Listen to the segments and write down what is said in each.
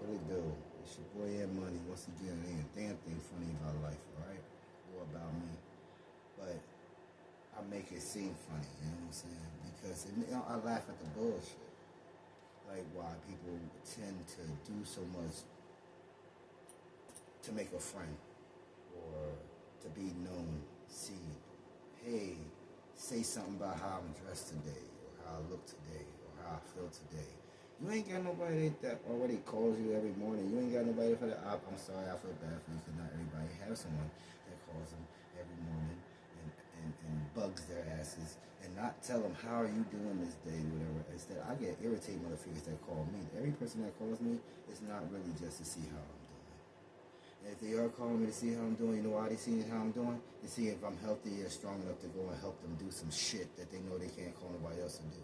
What it do? It's your boy M Money. Once again, ain't a damn thing funny about life, alright? Or about me. But I make it seem funny, you know what I'm saying? Because I laugh at the bullshit. Like why people tend to do so much to make a friend or to be known, seen. Hey, say something about how I'm dressed today, or how I look today, or how I feel today. You ain't got nobody that already calls you every morning. You ain't got nobody for the op. I'm sorry, I feel bad for you because not everybody has someone that calls them every morning and bugs their asses and not tell them how are you doing this day, whatever. Instead, I get irritated motherfuckers that call me. Every person that calls me is not really just to see how I'm doing. And if they are calling me to see how I'm doing, you know why they see how I'm doing? They see if I'm healthy or strong enough to go and help them do some shit that they know they can't call nobody else to do.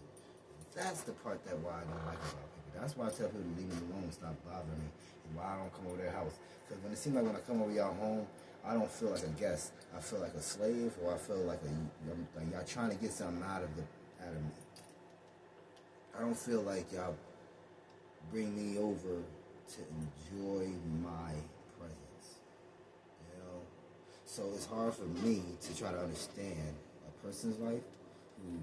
That's the part that why I don't like about people. That's why I tell people to leave me alone, stop bothering me, and why I don't come over their house. Because when it seems like when I come over y'all home, I don't feel like a guest. I feel like a slave, or I feel like y'all trying to get something out of me. I don't feel like y'all bring me over to enjoy my presence. You know, so it's hard for me to try to understand a person's life who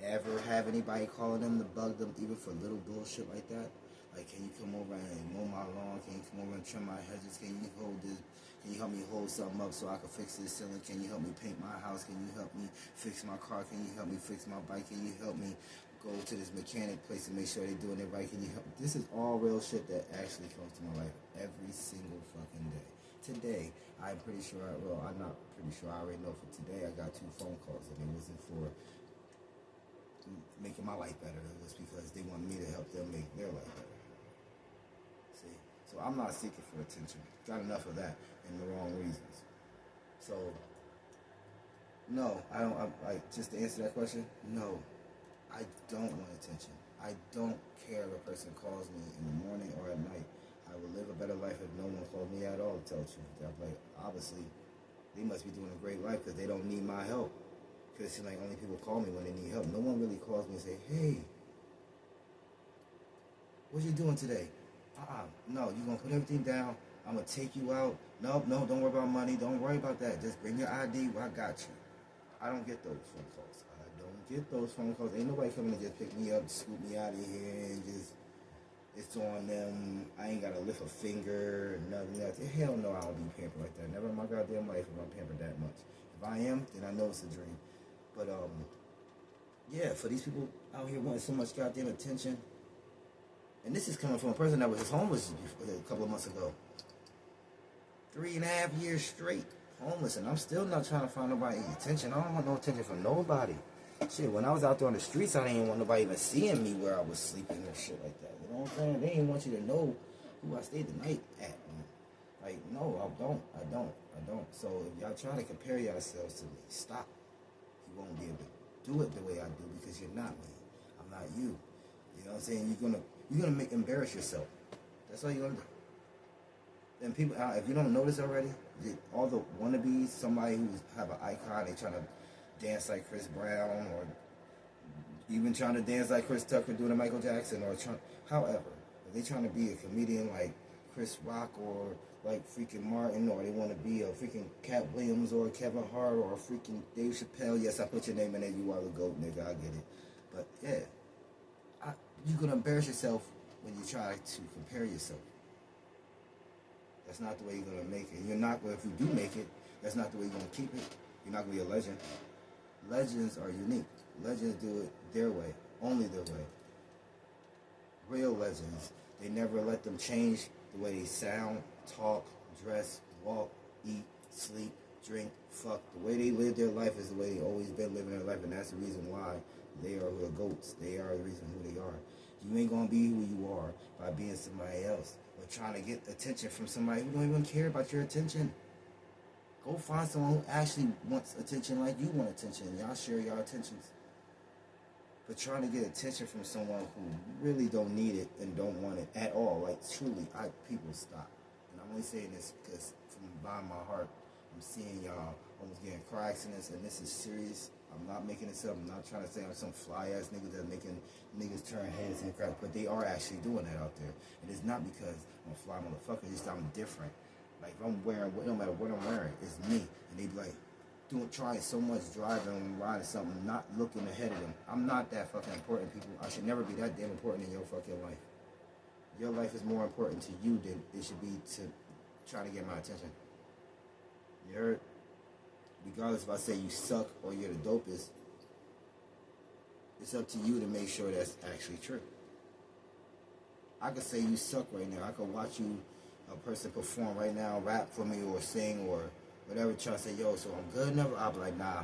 never have anybody calling them to bug them, even for little bullshit like that. Like, can you come over and mow my lawn? Can you come over and trim my hedges? Can you hold this? Can you help me hold something up so I can fix this ceiling? Can you help me paint my house? Can you help me fix my car? Can you help me fix my bike? Can you help me go to this mechanic place and make sure they're doing it right? Can you help? This is all real shit that actually comes to my life every single fucking day. Today, I'm pretty sure, I'm not pretty sure, I already know for today I got 2 phone calls and it wasn't for making my life better. It was because they want me to help them make their life better. See? So I'm not seeking for attention. Got enough of that and the wrong reasons. So, no, I don't, like, just to answer that question, no, I don't want attention. I don't care if a person calls me in the morning or at night. I will live a better life if no one called me at all, to tell the truth. I'm like, obviously, they must be doing a great life because they don't need my help. Because it seems like only people call me when they need help. No one really calls me and say, hey, what you doing today? No, you're going to put everything down. I'm going to take you out. No, don't worry about money. Don't worry about that. Just bring your ID. I got you. I don't get those phone calls. I don't get those phone calls. Ain't nobody coming to just pick me up, scoop me out of here, and just, it's on them. I ain't got to lift a finger, nothing else. Hell no, I don't be pampered like that. Never in my goddamn life am I pampered that much. If I am, then I know it's a dream. But, yeah, for these people out here wanting so much goddamn attention, and this is coming from a person that was just homeless a couple of months ago. 3.5 years straight homeless, and I'm still not trying to find nobody attention. I don't want no attention from nobody. Shit, when I was out there on the streets, I didn't want nobody even seeing me where I was sleeping or shit like that. You know what I'm saying? They didn't want you to know who I stayed the night at, man. Like, no, I don't. So if y'all trying to compare yourselves to me, stop. You won't be able to do it the way I do because you're not me. I'm not you. You know what I'm saying? You're gonna embarrass yourself. That's all you're gonna do. And people, if you don't notice already, all the wannabes, somebody who have an icon, they trying to dance like Chris Brown or even trying to dance like Chris Tucker doing a Michael Jackson or however, if they trying to be a comedian like Chris Rock or like freaking Martin, or they want to be a freaking Cat Williams or Kevin Hart or a freaking Dave Chappelle. Yes, I put your name in there. You are the GOAT, nigga. I get it. But yeah, you're gonna embarrass yourself when you try to compare yourself. That's not the way you're gonna make it. You're not. If you do make it, that's not the way you're gonna keep it. You're not gonna be a legend. Legends are unique. Legends do it their way, only their way. Real legends, they never let them change the way they sound, talk, dress, walk, eat, sleep, drink, fuck. The way they live their life is the way they always been living their life, and that's the reason why they are the GOATs. They are the reason who they are. You ain't gonna be who you are by being somebody else or trying to get attention from somebody who don't even care about your attention. Go find someone who actually wants attention like you want attention. Y'all share your attentions. But trying to get attention from someone who really don't need it and don't want it at all, like truly, people stop. And I'm only saying this because from the bottom of my heart, I'm seeing y'all almost getting car accidents, and this is serious. I'm not making this up. I'm not trying to say I'm some fly ass nigga that's making niggas turn heads and crap, but they are actually doing that out there. And it's not because I'm a fly motherfucker, it's just I'm different. Like if I'm wearing, no matter what I'm wearing, it's me. And they be like, trying so much driving, riding something, not looking ahead of them. I'm not that fucking important, people. I should never be that damn important in your fucking life. Your life is more important to you than it should be to try to get my attention. You heard? Regardless if I say you suck or you're the dopest, it's up to you to make sure that's actually true. I could say you suck right now. I could watch you, a person perform right now, rap for me or sing or whatever, try to say, yo, so I'm good enough? I'll be like, nah.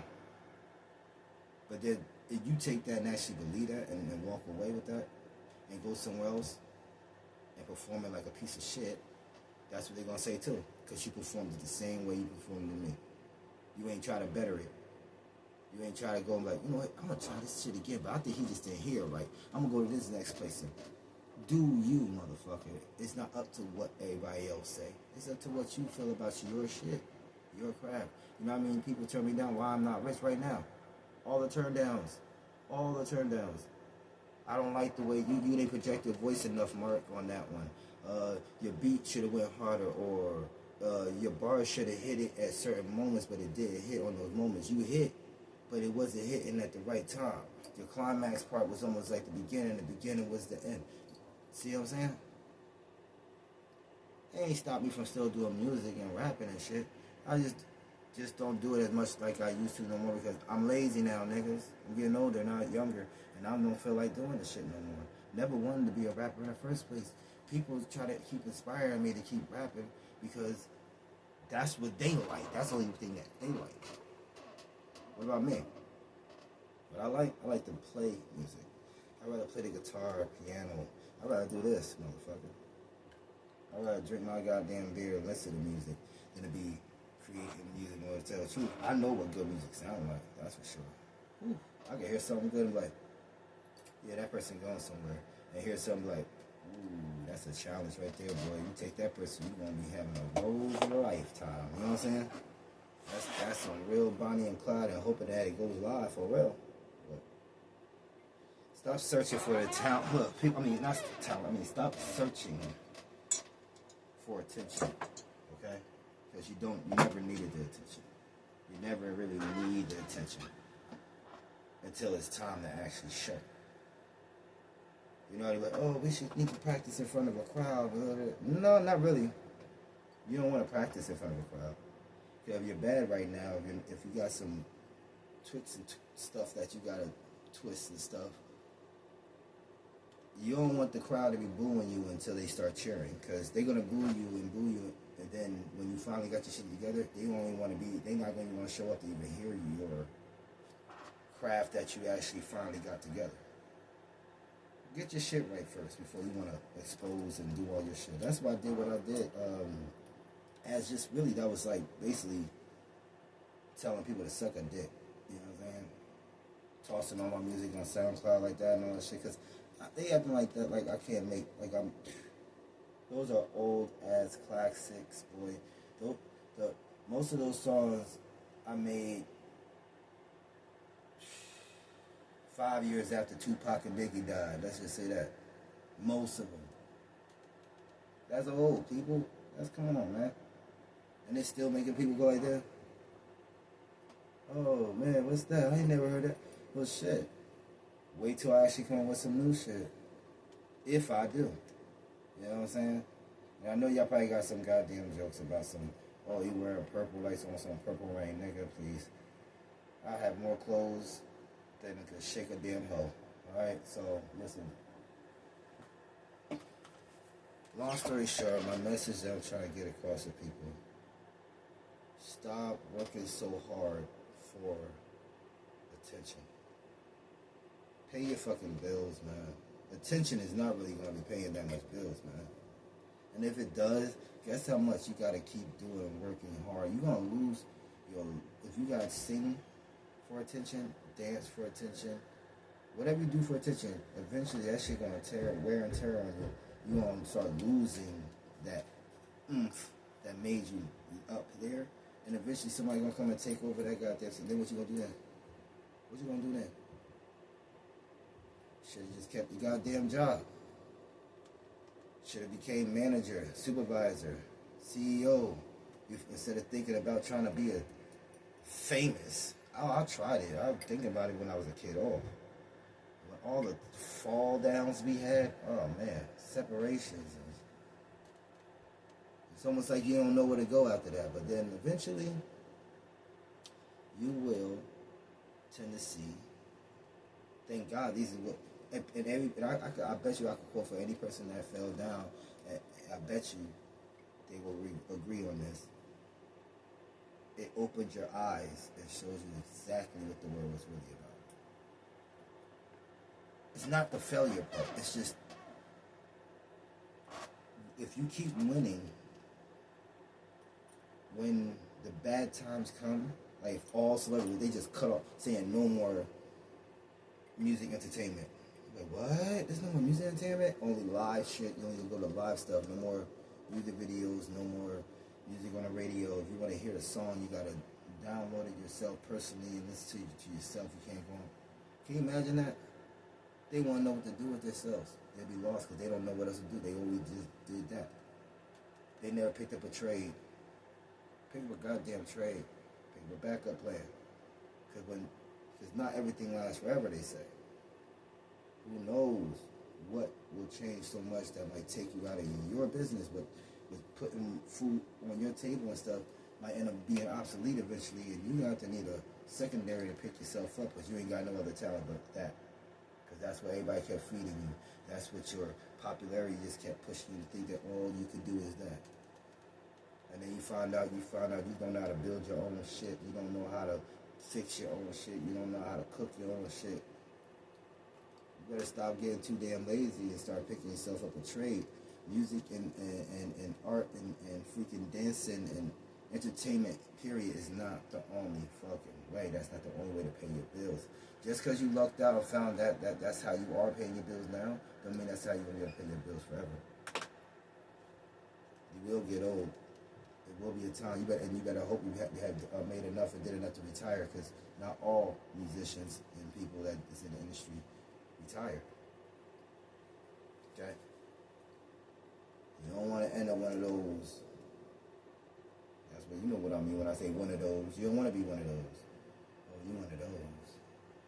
But then if you take that and actually believe that and walk away with that and go somewhere else and perform it like a piece of shit, that's what they're going to say too. Because you performed it the same way you performed it to me. You ain't try to better it. You ain't try to go and like, you know what, I'm going to try this shit again, but I think he just didn't hear right. I'm going to go to this next place and do you, motherfucker. It's not up to what everybody else say. It's up to what you feel about your shit. Your crap. You know what I mean? People turn me down. Why I'm not rich right now? All the turn downs. All the turn downs. I don't like the way you didn't project your voice enough, Mark, on that one. Your beat should have went harder, or your bar should have hit it at certain moments, but it didn't hit on those moments. You hit, but it wasn't hitting at the right time. Your climax part was almost like the beginning was the end. See what I'm saying? It ain't stopped me from still doing music and rapping and shit. I just don't do it as much like I used to no more because I'm lazy now, niggas. I'm getting older, not younger, and I don't feel like doing this shit no more. Never wanted to be a rapper in the first place. People try to keep inspiring me to keep rapping because that's what they like. That's the only thing that they like. What about me? But I like to play music. I'd rather play the guitar, piano. I'd rather do this, motherfucker. I'd rather drink my goddamn beer and listen to music than to be creating music in order to tell the truth. I know what good music sounds like, that's for sure. Whew. I can hear something good and be like, yeah, that person going somewhere. And hear something like, ooh, that's a challenge right there, boy. You take that person, you're going to be having a rose of a lifetime. You know what I'm saying? That's some real Bonnie and Clyde and hoping that it goes live for real. But stop searching for the talent. Look, people, not talent. Stop searching for attention. Okay? Because you never needed the attention. You never really need the attention until it's time to actually show. You know, they're like, oh, we should need to practice in front of a crowd. No, not really. You don't want to practice in front of a crowd. Because if you're bad right now, if you got some tricks and stuff that you got to twist and stuff, you don't want the crowd to be booing you until they start cheering. Because they're going to boo you. And then when you finally got your shit together, they're not going to want to show up to even hear your craft that you actually finally got together. Get your shit right first before you want to expose and do all your shit. That's why I did what I did. As just really, that was like basically telling people to suck a dick. You know what I'm saying? Tossing all my music on SoundCloud like that and all that shit. Because they acting like that, like I can't make, like I'm... Those are old ass classics, boy. Most of those songs I made 5 years after Tupac and Biggie died. Let's just say that. Most of them. That's old, people. Come on, man. And they still making people go like that. Oh man, what's that? I ain't never heard that. Well, shit. Wait till I actually come up with some new shit. If I do. You know what I'm saying? And I know y'all probably got some goddamn jokes about some, oh, you wearing purple lights on some purple rain, nigga, please. I have more clothes than it could shake a damn hoe. Alright, so, listen. Long story short, my message that I'm trying to get across to people. Stop working so hard for attention. Pay your fucking bills, man. Attention is not really going to be paying that much bills, man. And if it does, guess how much you got to keep doing and working hard. You're going to lose your... If you got to sing for attention, dance for attention, whatever you do for attention, eventually that shit going to wear and tear on you. You're going to start losing that oomph that made you up there. And eventually somebody going to come and take over that goddamn thing. Then what you going to do then? What you gonna do then? Should have just kept your goddamn job. Should have became manager, supervisor, CEO. Instead of thinking about trying to be a famous. I tried it. I was thinking about it when I was a kid. Oh, when all the fall downs we had. Oh man, separations. It's almost like you don't know where to go after that. But then eventually, you will tend to see. Thank God, these are what. I bet you I could quote for any person that fell down. I bet you they will agree on this. It opens your eyes and shows you exactly what the world was really about. It's not the failure part. It's just if you keep winning, when the bad times come, like if all celebrities, they just cut off, saying no more music entertainment. Like, what? There's no more music entertainment? Only live shit. You only go to live stuff. No more music videos. No more music on the radio. If you want to hear the song, you got to download it yourself personally and listen to yourself. You can't go on. Can you imagine that? They want to know what to do with themselves. They'll be lost because they don't know what else to do. They always just did that. They never picked up a trade. Pick up a goddamn trade. Pick up a backup plan. Because not everything lasts forever, they say. Who knows what will change so much that might take you out of your business, but with putting food on your table and stuff might end up being obsolete eventually, and you have to need a secondary to pick yourself up because you ain't got no other talent but that. Because that's what everybody kept feeding you. That's what your popularity just kept pushing you to think that all you could do is that. And then you find out you don't know how to build your own shit. You don't know how to fix your own shit. You don't know how to cook your own shit. You better stop getting too damn lazy and start picking yourself up a trade. Music and art and freaking dancing and entertainment, period, is not the only fucking way. That's not the only way to pay your bills. Just because you lucked out and found that's how you are paying your bills now, don't mean that's how you're going to be able to pay your bills forever. You will get old. There will be a time, you better hope you have made enough and did enough to retire, because not all musicians and people that is in the industry retire. Okay? You don't want to end up one of those. That's what, you know what I mean when I say one of those. You don't want to be one of those. Oh, you one of those.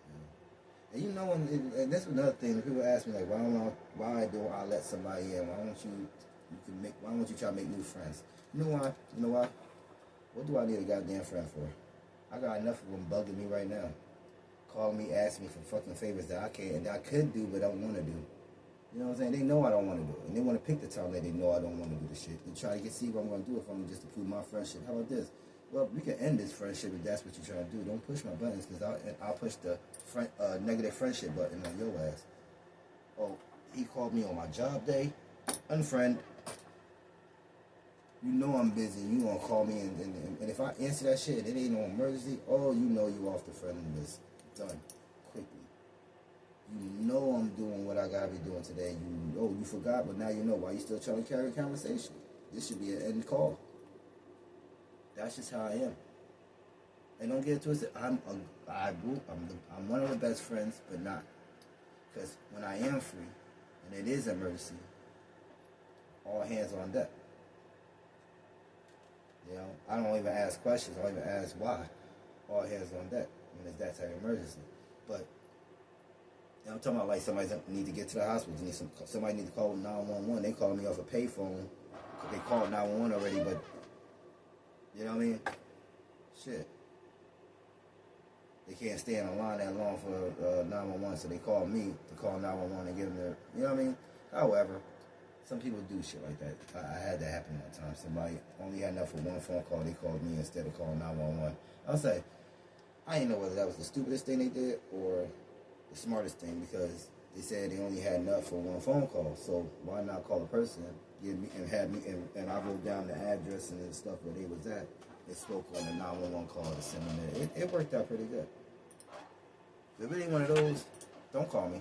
Yeah. And you know, and that's another thing. People ask me like, why do I let somebody in? Why don't you try to make new friends? You know why? You know why? What do I need a goddamn friend for? I got enough of them bugging me right now. Calling me, asking me for fucking favors that I can't, and I could do, but don't want to do. You know what I'm saying? They know I don't want to do it. And they want to pick the time that they know I don't want to do the shit. They try to see what I'm going to do if I'm just to prove my friendship. How about this? Well, we can end this friendship if that's what you're trying to do. Don't push my buttons, because I'll push the negative friendship button on your ass. Oh, he called me on my job day. Unfriend. You know I'm busy. You gonna call me, and if I answer that shit, it ain't no emergency. Oh, you know you off the friend list. Done quickly. You know I'm doing what I gotta be doing today. You forgot, but now you know. Why you still trying to carry a conversation? This should be an end call. That's just how I am. And don't get it twisted. I'm one of the best friends, but not, because when I am free and it is an emergency, all hands on deck. You know, I don't even ask questions. I don't even ask why. All hands on deck when it's that type of emergency. But you know, I'm talking about like somebody need to get to the hospital. Somebody need to call 911. They call me off a payphone. They called 911 already, but you know what I mean? Shit. They can't stay on the line that long for 911, so they call me to call 911 and give them their, you know what I mean? However, some people do shit like that. I had that happen one time. Somebody only had enough for one phone call. They called me instead of calling 911. I'll say, I didn't know whether that was the stupidest thing they did or the smartest thing, because they said they only had enough for one phone call. So why not call a person, and I wrote down the address and the stuff where they was at. They spoke on the 911 call to send them there. It worked out pretty good. If it ain't one of those, don't call me.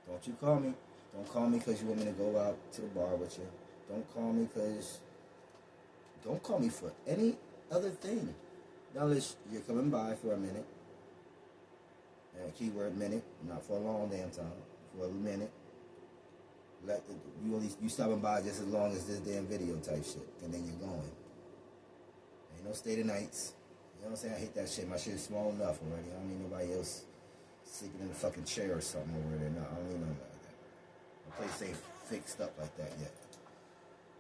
Don't you call me. Don't call me because you want me to go out to the bar with you. Don't call me for any other thing. Now, unless you're coming by for a minute, Keyword minute, not for a long damn time, for a minute. You stopping by just as long as this damn video type shit, and then you're going. Ain't no stay the nights. You know what I'm saying? I hate that shit. My shit is small enough already. I don't need nobody else sleeping in a fucking chair or something over there. No, I don't need nobody like that. My place ain't fixed up like that yet.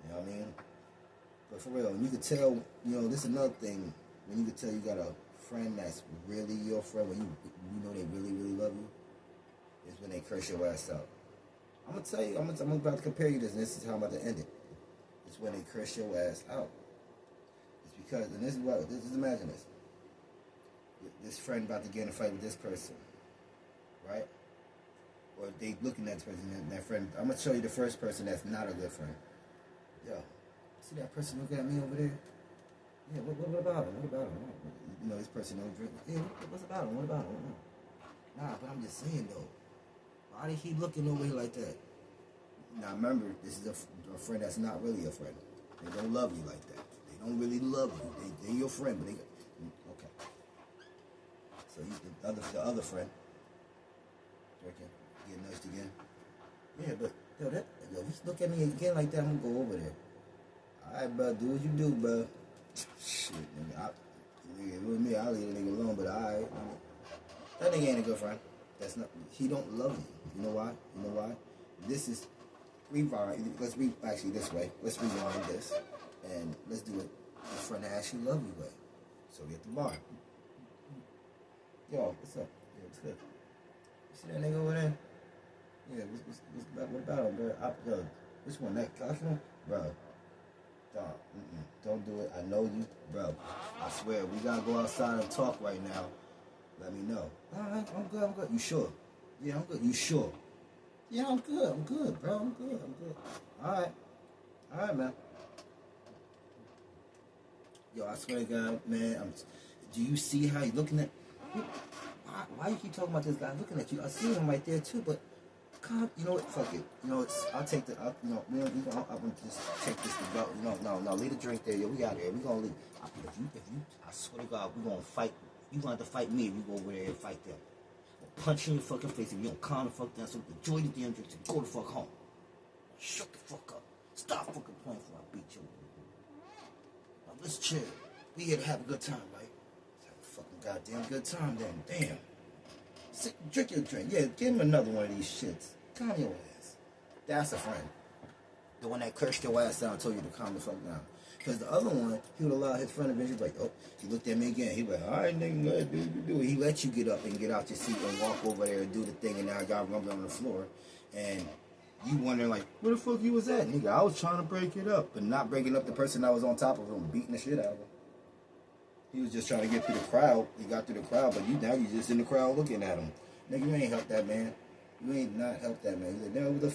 You know what I mean? But for real, you could tell, this is another thing. When you could tell you got a friend that's really your friend, when you know they really, really love you, is when they curse your ass out. I'm going to tell you, I'm about to compare you this, and this is how I'm about to end it. It's when they curse your ass out. It's because, and this is what, just imagine this. This friend about to get in a fight with this person, right? Or they looking at this person, and that friend, I'm going to show you the first person that's not a good friend. Yo, see that person looking at me over there? Yeah, what about him? What about him? This person don't drink. Yeah, what's about him? What about him? Nah, but I'm just saying, though. Why did he looking over here like that? Now, remember, this is a friend that's not really a friend. They don't love you like that. They don't really love you. They're your friend, but okay. So he's the other friend. Drinking, getting nudged again. Yeah, but if he look at me again like that, I'm gonna go over there. All right, bro, do what you do, bro. Shit, nigga, with me, I'll leave the nigga alone, but all right. That nigga ain't a good friend. He don't love you. You know why? This is rewind. Actually this way. Let's rewind this, and let's do it. A friend that actually love you way. So we at the bar. Yo, what's up? Yeah, what's good? You see that nigga over there? Yeah, what about him, bro? Which one? That Josh one? Bro. Don't do it. I know you. Bro, I swear, we gotta go outside and talk right now. Let me know. Alright, I'm good. You sure? Yeah, I'm good. You sure? Yeah, I'm good, bro. I'm good. Alright, man. Yo, I swear to God, man, do you see how he's looking at... Why you keep talking about this guy looking at you? I see him right there, too, but... God, you know what? Fuck it. I'll take the... I'm gonna just take this to go. No, leave the drink there. Yo, we out here. We gonna leave. If you... I swear to God, we gonna fight. You gonna have to fight me if you go over there and fight them. I'll punch you in your fucking face if you don't calm the fuck down. So enjoy the damn drinks and go the fuck home. Shut the fuck up. Stop fucking playing before I beat you. Now let's chill. We here to have a good time, right? Let's have a fucking goddamn good time then. Damn. Drink your drink. Yeah, give him another one of these shits. Calm your ass. That's a friend. The one that cursed your ass out and told you to calm the fuck down. Because the other one, he would allow his friend eventually like, oh, he looked at me again. He was like, all right, nigga, go ahead, do. He let you get up and get out your seat and walk over there and do the thing, and now y'all rumbling on the floor. And you wondering, like, where the fuck you was at, nigga? I was trying to break it up, but not breaking up the person that was on top of him, beating the shit out of him. He was just trying to get through the crowd. He got through the crowd, but now you just in the crowd looking at him. Nigga, you ain't helped that man. You ain't not helped that man. He's like, no, it was a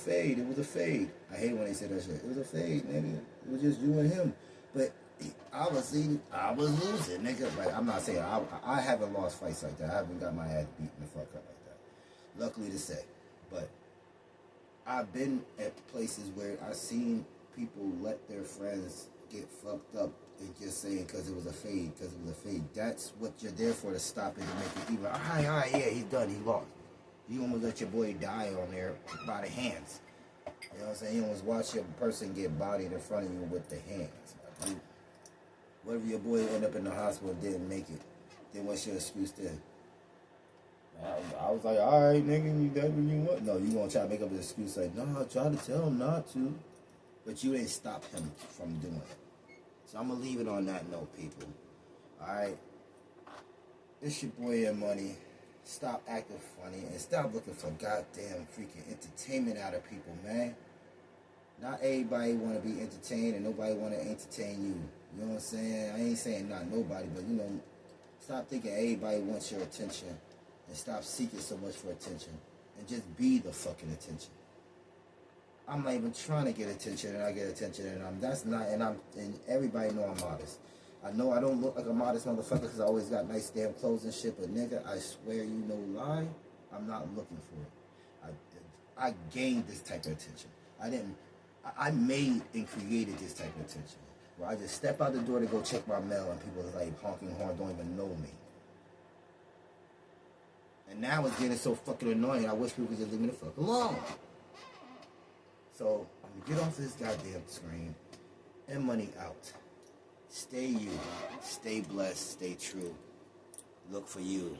fade. I hate when they say that shit. It was a fade, nigga. It was just you and him. But obviously, I was losing, nigga. Like, I'm not saying, I haven't lost fights like that. I haven't got my ass beaten the fuck up like that. Luckily to say. But I've been at places where I've seen people let their friends get fucked up and just saying because it was a fade, That's what you're there for, to stop it and make it even. All right, yeah, he's done, he lost. You almost let your boy die on there by the hands. You know what I'm saying? You almost watch your person get bodied in front of you with the hands. Like, what if your boy ended up in the hospital and didn't make it? Then what's your excuse then? I was like, all right, nigga, that's what you want. No, you gonna try to make up an excuse like, no, I tried to tell him not to. But you didn't stop him from doing it. So I'm gonna leave it on that note, people. Alright? It's your boy M Money. Stop acting funny and stop looking for goddamn freaking entertainment out of people, man. Not everybody want to be entertained and nobody want to entertain you. You know what I'm saying? I ain't saying not nobody, but stop thinking everybody wants your attention and stop seeking so much for attention and just be the fucking attention. I'm not even trying to get attention and I get attention and everybody know I'm modest. I know I don't look like a modest motherfucker because I always got nice damn clothes and shit, but nigga, I swear you no lie, I'm not looking for it. I gained this type of attention. I made and created this type of attention. Where I just step out the door to go check my mail and people are like honking horn, don't even know me. And now it's getting so fucking annoying. I wish people could just leave me the fuck alone. So, I'm gonna get off this goddamn screen. And money out. Stay you. Stay blessed. Stay true. Look for you.